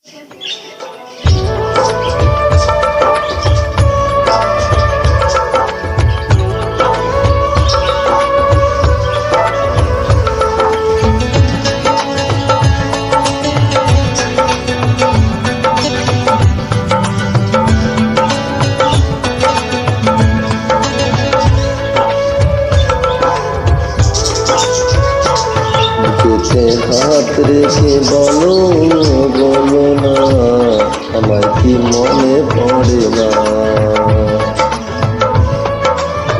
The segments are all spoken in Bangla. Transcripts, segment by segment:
হাত রেখে বলো বলো না, আমায় কি মনে পড়ে না?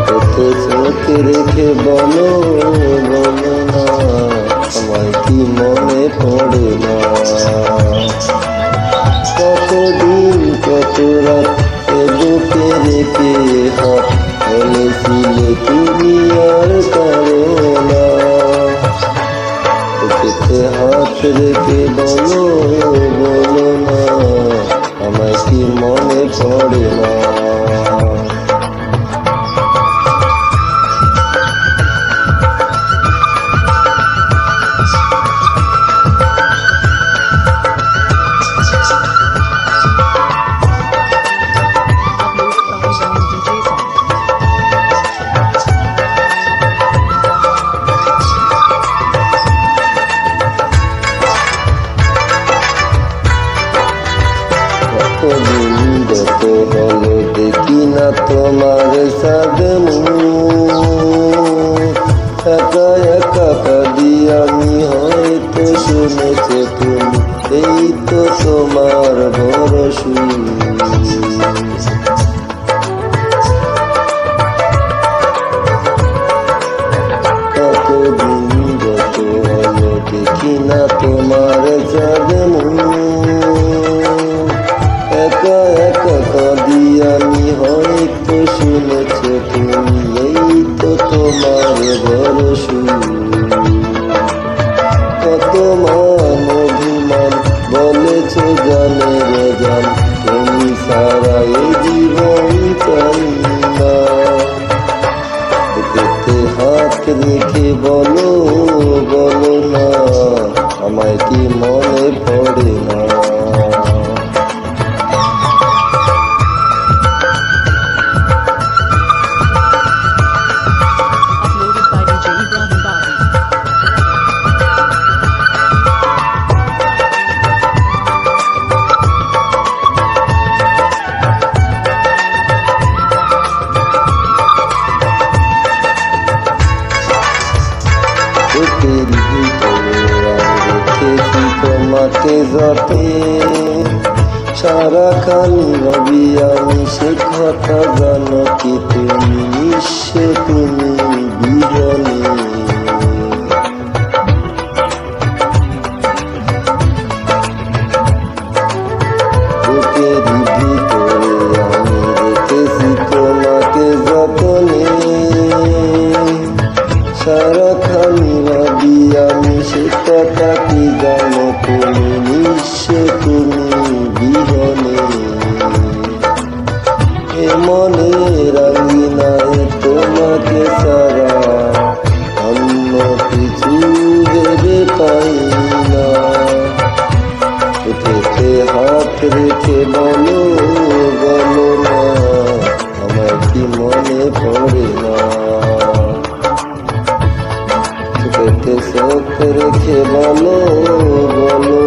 চোখ রেখে বলো বলো না, আমায় কি মনে পড়ে না? কতদিন কত রাত বুকে রেখে হাত বলেছিলে তুমি আর পারো না। হাত রেখে বলো বলো না, আমায় কি মনে পড়ে না? যত হলো দেখি না তোমার সাথে একা একা কাঁদি আমি, হয়তো শুনেছো তুমি এই তো তোমার বড় সুর। কতদিন যত হলো দেখি না তোমার সাথে একা একা কাঁদি আমি, হয়তো শুনেছ তুমি এই তো তোমার বড় সুর। কত মান অভিমান বলেছ জানে রে জান, তুমি সারা এই জীবন চাই না। হাত রেখে বলো বলো না, আমায় কি মনে পড়ে না? রেখেছি তোমাকে যতে, সারাখানি ভাবি আমি সে কথা জানো কি তুমি নিঃস্ব তুমি বিরলে। বুকের ভিতরে আমি রেখেছি তোমাকে যতনে, সারাখানি ভাবি আমি সে কথা কি জানো তুমি নিঃস্ব তুমি বিহনে। এ মনে রাঙিনায় তোমাকে সারা অন্য কিছু ভেবে পাই না। উঠেতে হাত রেখে বলো বলো না, আমায় কি মনে পড়ে না? চোখে রেখে বলো বলো